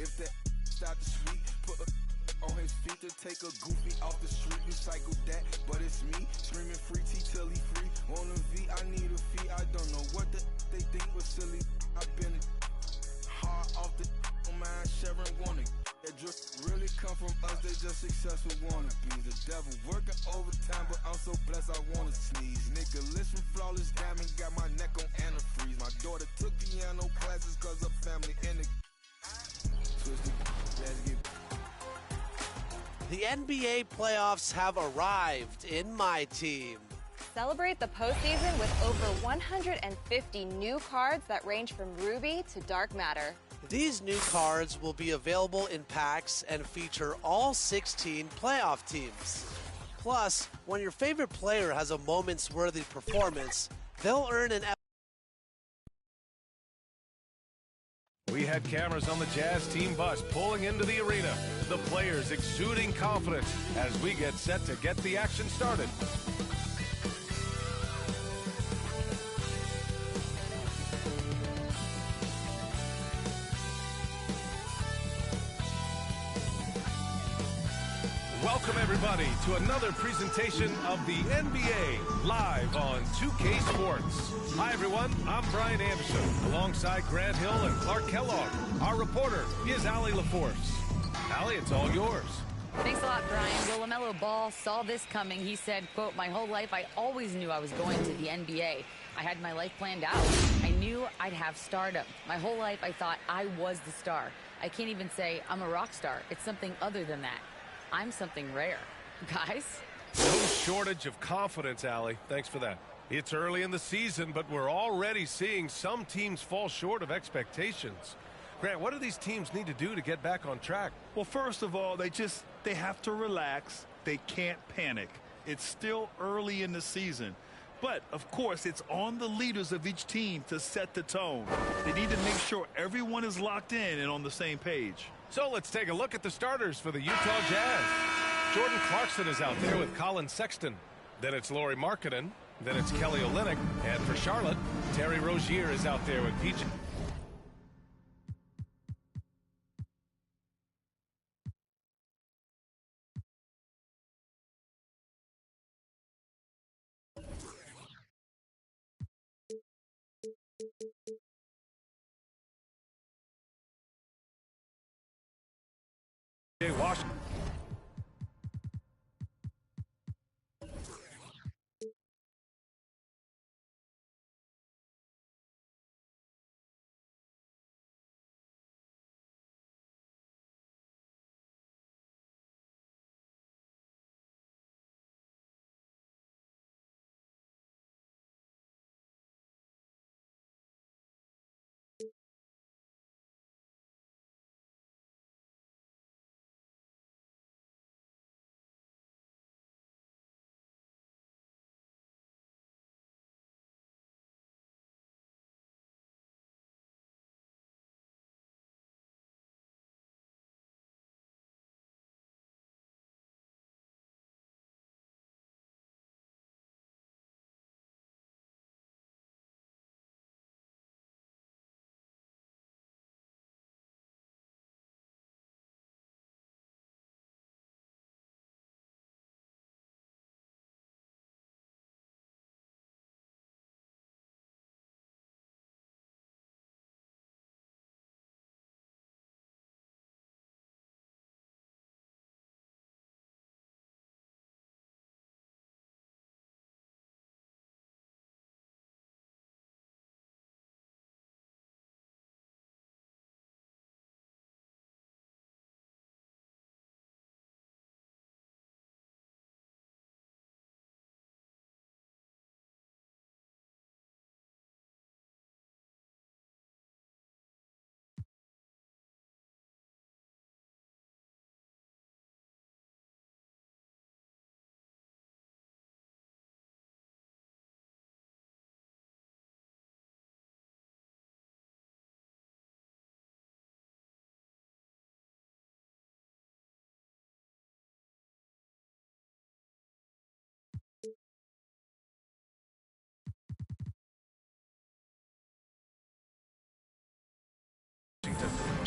If that start to sweet, put a on his feet to take a goofy off the street. Recycle that, but it's me screaming free T till he free. On a V, I need a fee. I don't know what they think was silly. I've been hard off the mind. Sharon wanna that just really come from us. They just successful wannabes. The devil working overtime, but I'm so blessed I wanna sneeze. Nicholas from Flawless Diamond got my neck on antifreeze. My daughter took piano classes cause her family in the twisted. Let's get. The NBA playoffs have arrived in my team. Celebrate the postseason with over 150 new cards that range from Ruby to Dark Matter. These new cards will be available in packs and feature all 16 playoff teams. Plus, when your favorite player has a moments-worthy performance, they'll earn an... We had cameras on the Jazz team bus pulling into the arena. The players exuding confidence as we get set to get the action started. Welcome, everybody, to another presentation of the NBA live on 2K Sports. Hi, everyone. I'm Brian Anderson, alongside Grant Hill and Clark Kellogg. Our reporter is Allie LaForce. Allie, it's all yours. Thanks a lot, Brian. Well, LaMelo Ball saw this coming. He said, quote, "My whole life, I always knew I was going to the NBA. I had my life planned out. I knew I'd have stardom. My whole life, I thought I was the star. I can't even say I'm a rock star. It's something other than that. I'm something rare." Guys? No shortage of confidence, Allie. Thanks for that. It's early in the season, but we're already seeing some teams fall short of expectations. Grant, what do these teams need to do to get back on track? Well, first of all, they have to relax. They can't panic. It's still early in the season. But, of course, it's on the leaders of each team to set the tone. They need to make sure everyone is locked in and on the same page. So let's take a look at the starters for the Utah Jazz. Jordan Clarkson is out there with Colin Sexton. Then it's Lauri Markkanen. Then it's Kelly Olynyk. And for Charlotte, Terry Rozier is out there with PJ. Washington.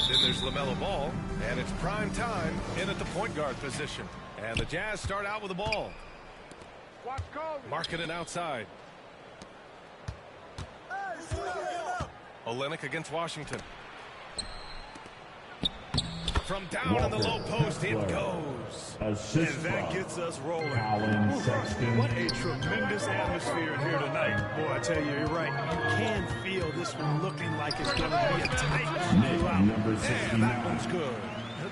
Then there's LaMelo Ball, and it's prime time in at the point guard position. And the Jazz start out with the ball. Marking it outside. Olynyk against Washington. From down in the low post, it goes. And that gets us rolling. What a tremendous atmosphere here tonight. Boy, I tell you, you're right. You can feel this one looking like it's going to be a tight throughout. And that one's good.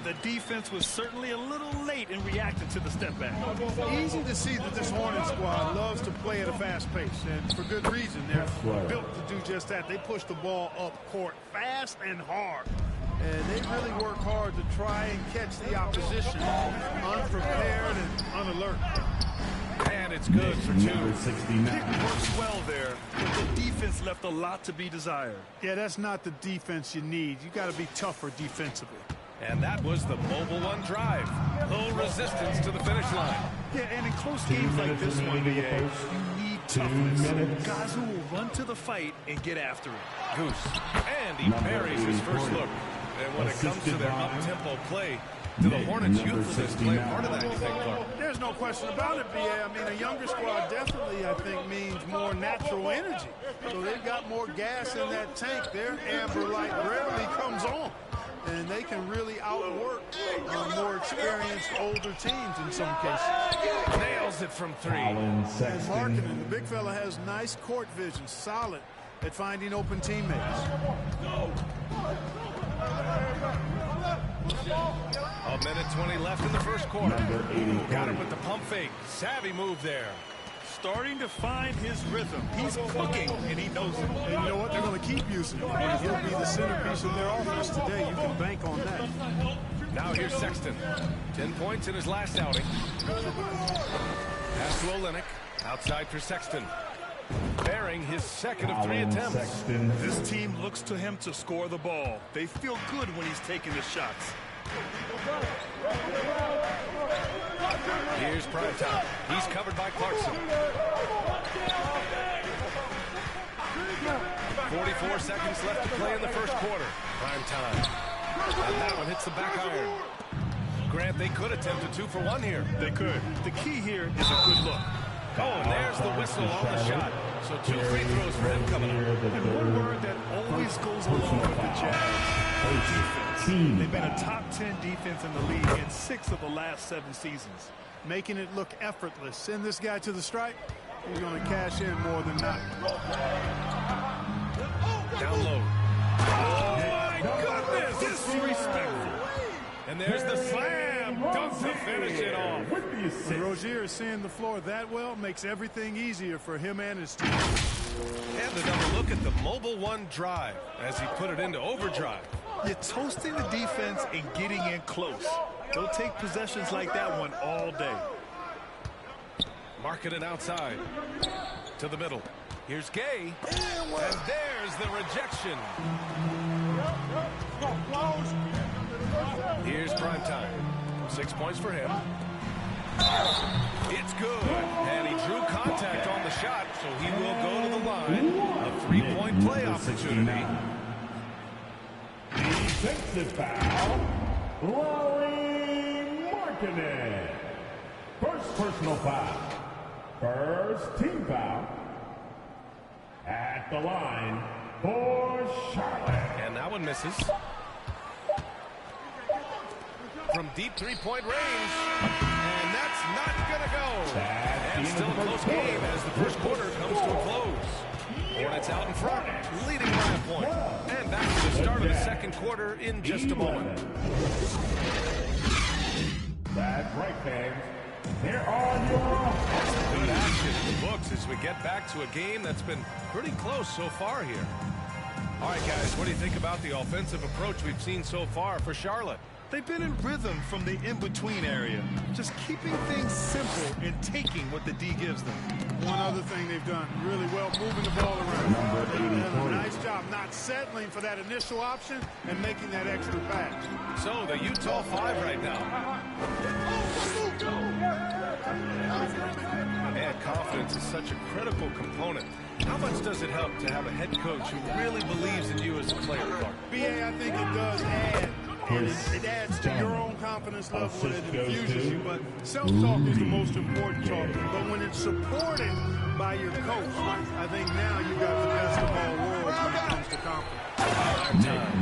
The defense was certainly a little late in reacting to the step back. Easy to see that this Hornets squad loves to play at a fast pace, and for good reason. They're built to do just that. They push the ball up court fast and hard. And they really work hard to try and catch the opposition unprepared and unalert. And it's good for two. Kick works well there, but the defense left a lot to be desired. Yeah, that's not the defense you need. You got to be tougher defensively. And that was the mobile one drive. Low resistance to the finish line. Yeah, and in close games like this one, BA, you need toughness. Guys who will run to the fight and get after it. Goose. And he buries his first look. And when it comes to their up-tempo play, do the Hornets' youthfulness play part of that, you think, Clark? There's no question about it, BA. I mean, a younger squad definitely, I think, means more natural energy. So they've got more gas in that tank. Their amber light rarely comes on. And they can really outwork more experienced older teams in some cases. Nails it from three. And Markkanen, the big fella, has nice court vision, solid at finding open teammates. A minute 20 left in the first quarter. Got him with the pump fake. Savvy move there. Starting to find his rhythm. He's cooking, and he knows it. And you know what? They're going to keep using him. And he'll be the centerpiece of their offense today. You can bank on that. Now here's Sexton. 10 points in his last outing. Pass to Olynyk. Outside for Sexton. Bearing his second of 3 attempts. This team looks to him to score the ball. They feel good when he's taking the shots. Here's Primetime. He's covered by Clarkson. 44 seconds left to play in the first quarter. Primetime. And that one hits the back iron. Grant, they could attempt a 2 for 1 here. They could. The key here is a good look. Oh, and there's the whistle on the shot. So 2 free throws for him coming up. And one word that always goes along with the Jazz: defense. They've been a top 10 defense in the league in 6 of the last 7 seasons. Making it look effortless. Send this guy to the stripe. He's going to cash in more than not. Down low. Oh, my goodness. Disrespectful. And there's the slam. Dunk to finish it off. When Rozier is seeing the floor that well, makes everything easier for him and his team. And another look at the mobile one drive as he put it into overdrive. You're toasting the defense and getting in close. They'll take possessions like that one all day. Marking it outside. To the middle. Here's Gay. And there's the rejection. Here's Primetime. 6 points for him. It's good. And he drew contact on the shot, so he will go to the line. A 3-point play opportunity. Defensive foul. Markkanen. First personal foul. First team foul. At the line for Charlotte. And that one misses. From deep 3-point range. And that's not going to go. And still a close game as the first quarter comes to a close. Hornets out in front, leading by a point. And back to the start of the second quarter in just a moment. That's right, fans. Here are your... Good action in the books as we get back to a game that's been pretty close so far here. All right, guys, what do you think about the offensive approach we've seen so far for Charlotte? They've been in rhythm from the in-between area, just keeping things simple and taking what the D gives them. One other thing they've done really well, moving the ball around. They've done a nice job not settling for that initial option and making that extra pass. So the Utah 5 right now. Man, confidence is such a critical component. How much does it help to have a head coach who really believes in you as this player, Clark? BA, I think it does add. And it adds to your own confidence level and it infuses you. But self-talk is the most important talk. But when it's supported by your coach, I think now you got the best of all worlds when it comes to confidence.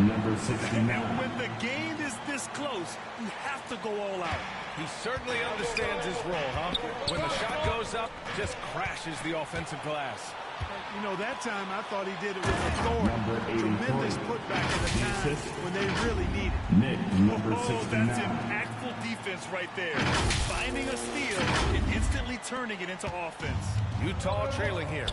Number 69. And when the game is this close, you have to go all out. He certainly understands his role, huh? When the shot goes up, just crashes the offensive glass. You know, that time I thought he did it with authority. Tremendous putback at the time when they really need it. Nick, number 69. That's impactful defense right there. Finding a steal and instantly turning it into offense. Utah trailing here.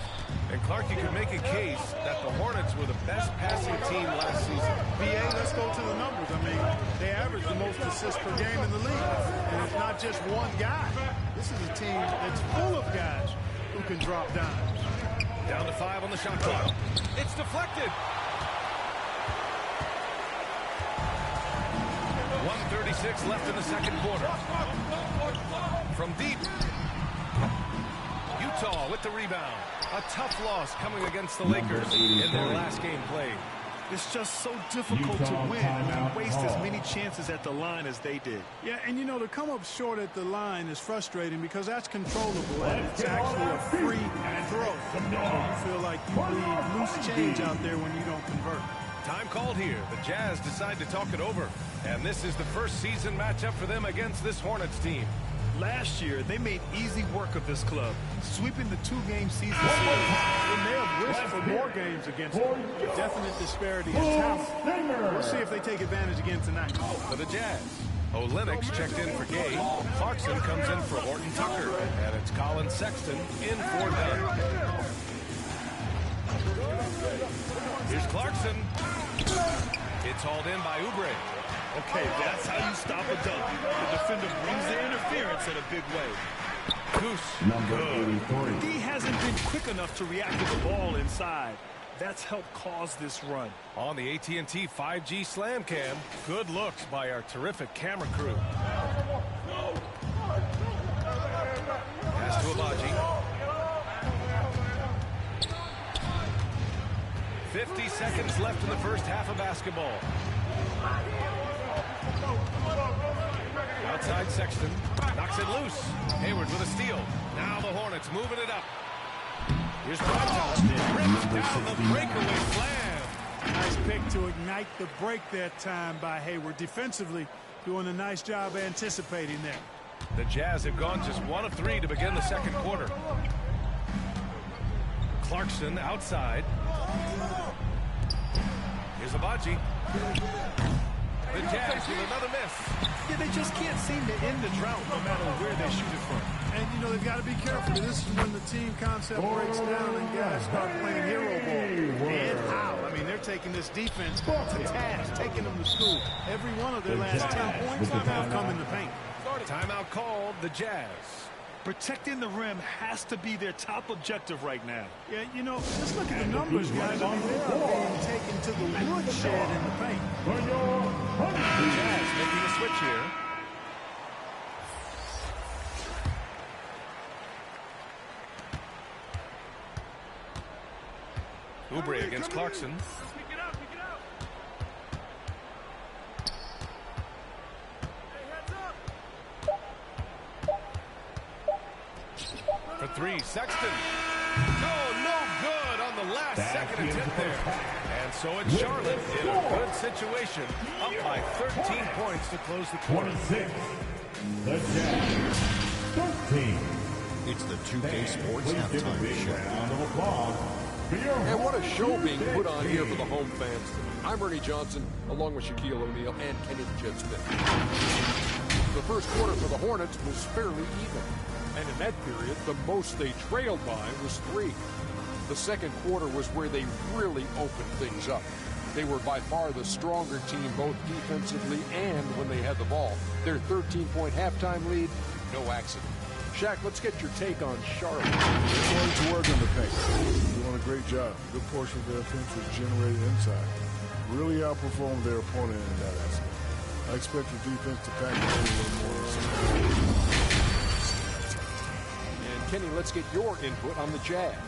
And Clark, you could make a case that the Hornets were the best passing team last season. BA, let's go to the numbers. I mean, they average the most assists per game in the league. And it's not just one guy. This is a team that's full of guys who can drop dimes. Down to 5 on the shot clock. It's deflected. 1:36 left in the second quarter. From deep. Utah with the rebound. A tough loss coming against the Lakers in their last game played. It's just so difficult to win and waste as many chances at the line as they did. Yeah, and you know, to come up short at the line is frustrating because that's controllable and it's actually a free throw. You feel like you leave loose change out there when you don't convert. Time called here. The Jazz decide to talk it over. And this is the first season matchup for them against this Hornets team. Last year, they made easy work of this club, sweeping the 2-game season series. They may have wished for more games against them. Definite disparity in talent. We'll see if they take advantage again tonight. For the Jazz, Olenix checked in for Gay. Clarkson comes in for Horton Tucker. And it's Colin Sexton in for Dunn. Here's Clarkson. It's hauled in by Oubre. Okay, that's how you stop a dunk. The defender brings the interference in a big way. Goose. Number 83. D hasn't been quick enough to react to the ball inside. That's helped cause this run. On the AT&T 5G Slam Cam, good looks by our terrific camera crew. Pass to Abaji. 50 seconds left in the first half of basketball. Outside Sexton. Knocks it loose. Hayward with a steal. Now the Hornets moving it up. Here's Pannell. Rips down the breakaway slam. Nice pick to ignite the break that time by Hayward. Defensively, doing a nice job anticipating there. The Jazz have gone just 1 of 3 to begin the second quarter. Clarkson outside. Here's Abaji. The Jazz with another miss. Yeah, they just can't seem to end the drought no matter where they shoot it from. And, you know, they've got to be careful. This is when the team concept breaks down and guys start playing hero ball. And how? I mean, they're taking this defense to task, taking them to school. Every one of their last 10 points have come in the paint. Timeout called, the Jazz. Protecting the rim has to be their top objective right now. Yeah, you know, just look at the numbers, guys. I mean, they are being taken to the woodshed in the paint. The Jazz making a switch here. Oubre against Clarkson. For 3, Sexton. No good on the last second attempt there. And so it's Charlotte in a good situation, up by 13 points to close the quarter. 26. The Jazz. 13. It's the 2K Sports halftime show. Round of applause. And what a show being put on here for the home fans. I'm Ernie Johnson, along with Shaquille O'Neal and Kenny the Jet Smith. The first quarter for the Hornets was fairly even. And in that period, the most they trailed by was 3. The second quarter was where they really opened things up. They were by far the stronger team, both defensively and when they had the ball. Their 13-point halftime lead, no accident. Shaq, let's get your take on Charlotte. They're going to work on the paint. They're doing a great job. A good portion of their offense was generated inside. Really outperformed their opponent in that aspect. I expect the defense to pack it in a little more. And Kenny, let's get your input on the Jazz.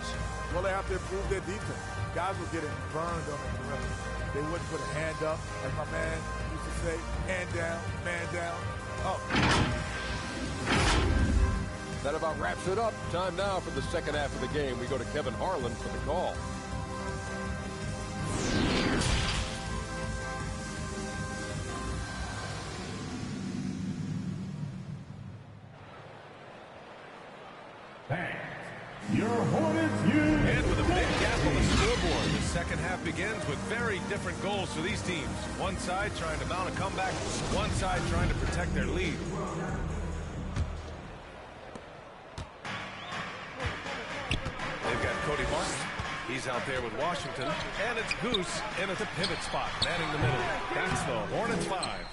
Well, they have to improve their defense. Guys were getting burned on the perimeter. They wouldn't put a hand up, like my man used to say, hand down, man down. Oh. That about wraps it up. Time now for the second half of the game. We go to Kevin Harlan for the call. Your Hornets And with a big gap on the scoreboard, the second half begins with very different goals for these teams. One side trying to mount a comeback, one side trying to protect their lead. They've got Cody Martin. He's out there with Washington. And it's Goose in at the pivot spot, manning the middle. That's the Hornets 5.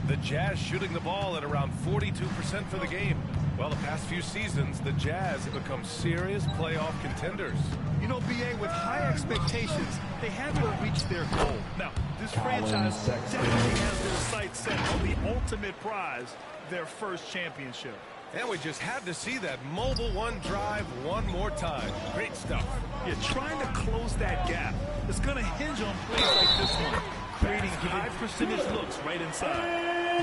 The Jazz shooting the ball at around 42% for the game. Well, the past few seasons, the Jazz have become serious playoff contenders. You know, BA, with high expectations, they haven't reached their goal. Now, this franchise definitely has their sights set on the ultimate prize, their first championship. And we just had to see that mobile one drive one more time. Great stuff. You're trying to close that gap. It's going to hinge on plays like this one, creating high percentage looks right inside. A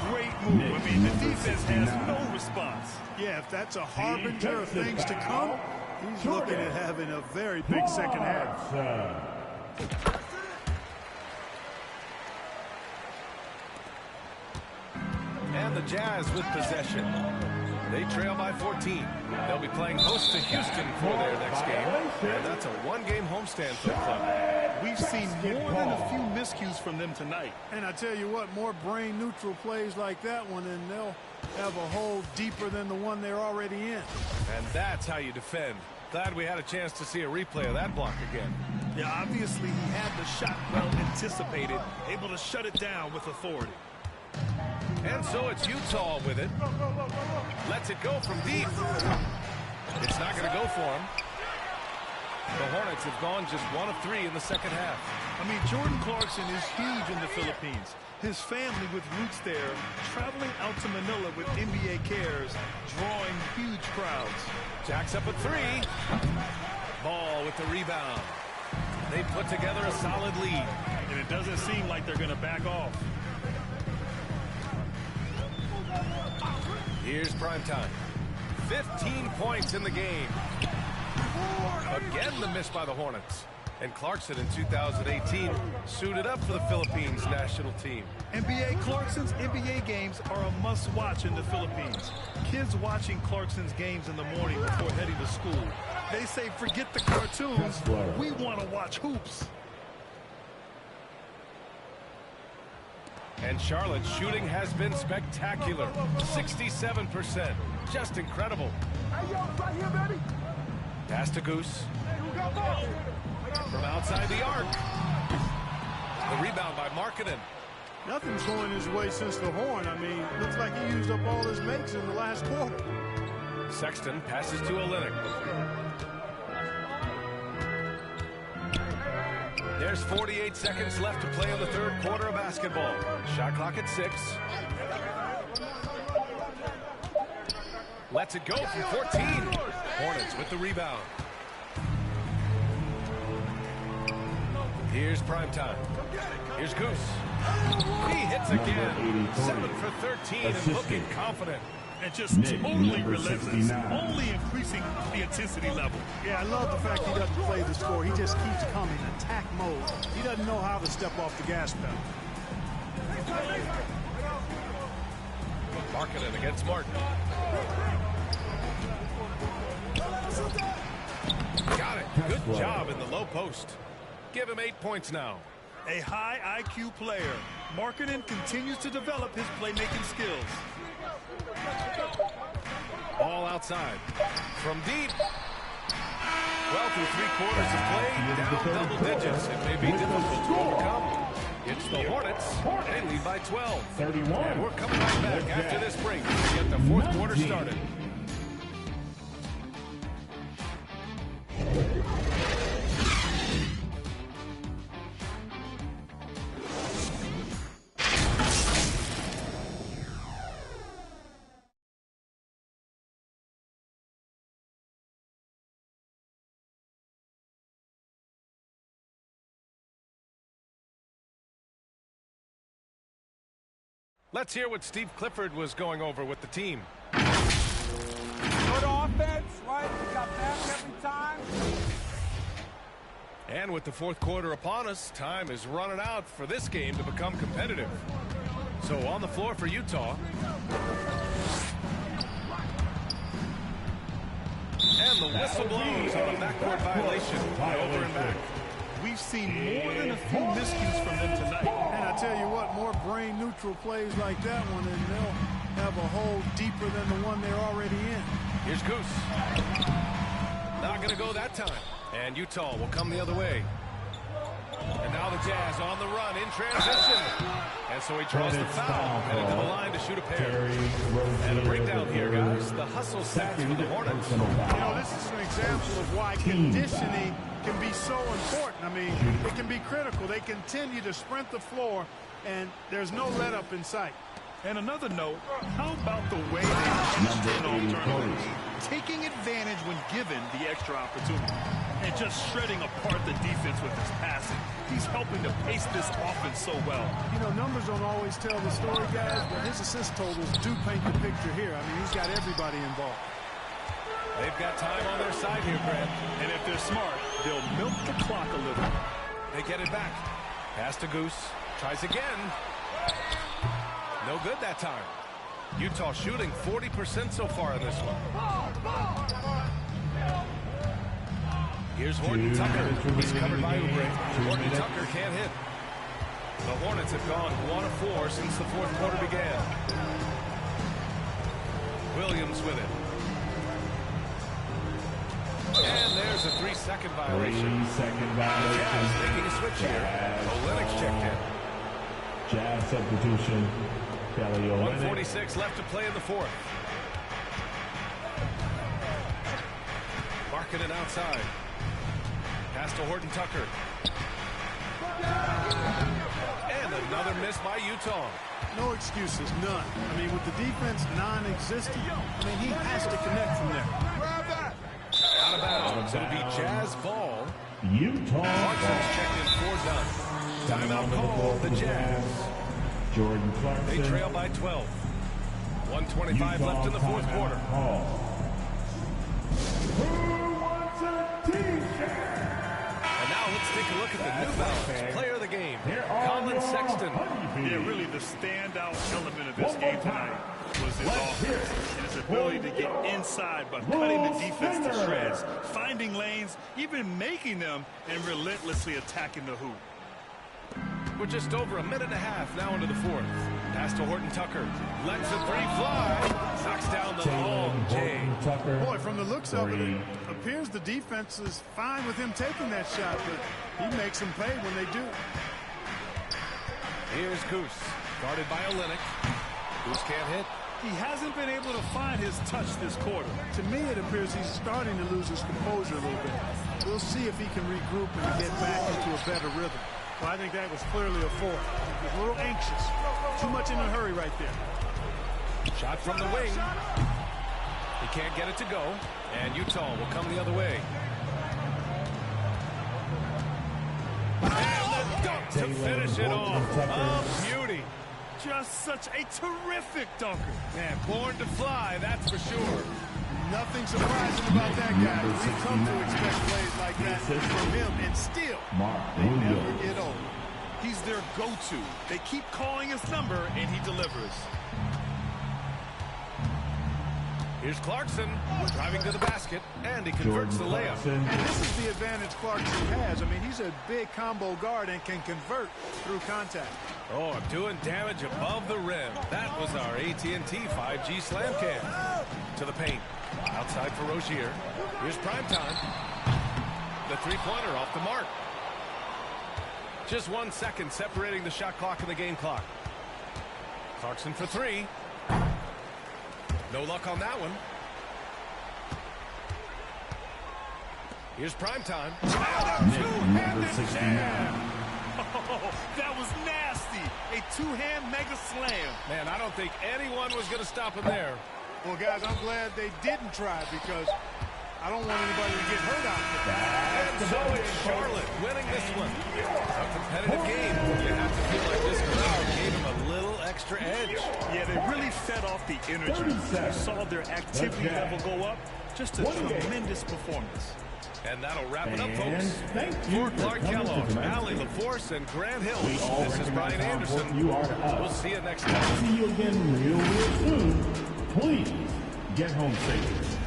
great move. I mean, the defense has no response. Yeah, if that's a harbinger of things to come, he's looking at having a very big second half. And the Jazz with possession. They trail by 14. They'll be playing host to Houston for their next game. And that's a one-game homestand for the club. We've seen more than a few miscues from them tonight. And I tell you what, more brain-neutral plays like that one, and they'll have a hole deeper than the one they're already in. And that's how you defend. Glad we had a chance to see a replay of that block again. Yeah, obviously he had the shot well anticipated, able to shut it down with authority. And so it's Utah with it. Lets it go from deep. It's not going to go for him. The Hornets have gone just 1 of 3 in the second half. I mean, Jordan Clarkson is huge in the Philippines. His family with roots there, traveling out to Manila with NBA cares, drawing huge crowds. Jacks up at 3. Ball with the rebound. They put together a solid lead. And it doesn't seem like they're going to back off. Here's prime time. 15 points in the game. Again, the miss by the Hornets. And Clarkson in 2018 suited up for the Philippines national team. NBA Clarkson's NBA games are a must-watch in the Philippines. Kids watching Clarkson's games in the morning before heading to school. They say, forget the cartoons. We want to watch hoops. And Charlotte's shooting has been spectacular. 67%. Just incredible. Pass to Goose. From outside the arc. The rebound by Markkanen. Nothing's going his way since the horn. I mean, looks like he used up all his makes in the last quarter. Sexton passes to Olynyk. There's 48 seconds left to play in the third quarter of basketball. Shot clock at 6. Lets it go from 14. Hornets with the rebound. Here's prime time. Here's Goose. He hits again. 7 for 13 and looking confident. And just totally relentless, only increasing the intensity level. Yeah, I love the fact he doesn't play the score. He just keeps coming, attack mode. He doesn't know how to step off the gas pedal. Markkanen against Martin. Got it. Good job in the low post. Give him 8 points now. A high IQ player. Markkanen continues to develop his playmaking skills. All outside. From deep. Well, through 3 quarters of play, down double digits. It may be difficult to overcome. It's the Hornets. They lead by 12. 31. And we're coming right back after this break to get the fourth quarter started. Let's hear what Steve Clifford was going over with the team. Good offense, right? We got back every time. And with the fourth quarter upon us, time is running out for this game to become competitive. So on the floor for Utah. And the whistle blows on a backcourt violation. Over and back. We've seen more than a few miscues from them tonight. And I tell you what, more brain-neutral plays like that one, and they'll have a hole deeper than the one they're already in. Here's Goose. Not going to go that time. And Utah will come the other way. And now the Jazz on the run in transition. And so he draws the foul. Headed to the line to shoot a pair. And a breakdown here, guys. The hustle stats for the Hornets. You know, this is an example of why conditioning can be so important. I mean, it can be critical. They continue to sprint the floor, and there's no let-up in sight. And another note, how about the way they pitched in on turnovers? Taking advantage when given the extra opportunity. And just shredding apart the defense with his passing. He's helping to pace this offense so well. You know, numbers don't always tell the story, guys, but his assist totals do paint the picture here. I mean, he's got everybody involved. They've got time on their side here, Grant. And if they're smart, they'll milk the clock a little. They get it back. Pass to Goose. Tries again. No good that time. Utah shooting 40% so far in this one. Here's Horton Tucker. He's covered by Oubre. Horton Tucker can't hit. The Hornets have gone 1 of 4 since the fourth quarter began. Williams with it. And there's a 3-second violation. 3-second violation. Jazz making a switch here. Olynyk's checked in. Jazz substitution. Kelly Olynyk. 1:46 left to play in the fourth. Marketed outside. Pass to Horton Tucker. And another miss by Utah. No excuses, none. I mean, with the defense non-existent, I mean, he has to connect from there. Out of bounds. It'll be Jazz ball. Utah. Clarkson's checked in for done. Timeout call, the Jazz. Jordan Clarkson. They trail by 12. 1:25 left in the fourth quarter. And now let's take a look at the New Balance player of the game, Colin Sexton. Yeah, really the standout element of this game tonight was his offense and his ability to get inside by cutting the defense to shreds, finding lanes, even making them, and relentlessly attacking the hoop. We're just over a minute and a half now into the fourth. Pass to Horton Tucker. Lets a three fly. Knocks down the long J. Boy, from the looks of it, it appears the defense is fine with him taking that shot, but he makes them pay when they do. Here's Goose. Guarded by Olynyk. Goose can't hit. He hasn't been able to find his touch this quarter. To me, it appears he's starting to lose his composure a little bit. We'll see if he can regroup and get back into a better rhythm. Well, I think that was clearly a foul. He was a little anxious. Too much in a hurry right there. Shot from the wing. He can't get it to go. And Utah will come the other way. And the dunk to finish it off. A beauty. Just such a terrific dunker. Man, born to fly, that's for sure. Nothing surprising about that guy. We've come to expect plays like that from him, and still, they never get old. He's their go-to. They keep calling his number, and he delivers. Here's Clarkson driving to the basket, and he converts the layup. And this is the advantage Clarkson has. I mean, he's a big combo guard and can convert through contact. Oh, I'm doing damage above the rim. That was our AT&T 5G slam cam. To the paint. Outside for Rozier. Here's primetime. The three-pointer off the mark. Just 1 second separating the shot clock and the game clock. Clarkson for three. No luck on that one. Here's primetime. Two-handed jam. Oh, that was nasty. A two-hand mega slam. Man, I don't think anyone was going to stop him there. Well, guys, I'm glad they didn't try because I don't want anybody to get hurt out of that. And so it's Charlotte winning this one. A competitive game. You have to feel like this crowd gave him a little extra edge. Yeah, they really fed off the energy. You saw their activity level go up. Just a tremendous performance. And that'll wrap it up, folks. For Clark Kellogg, Allie LaForce, and Grant Hill, this is Brian Anderson. We'll see you next time. See you again real soon. Please get home safe.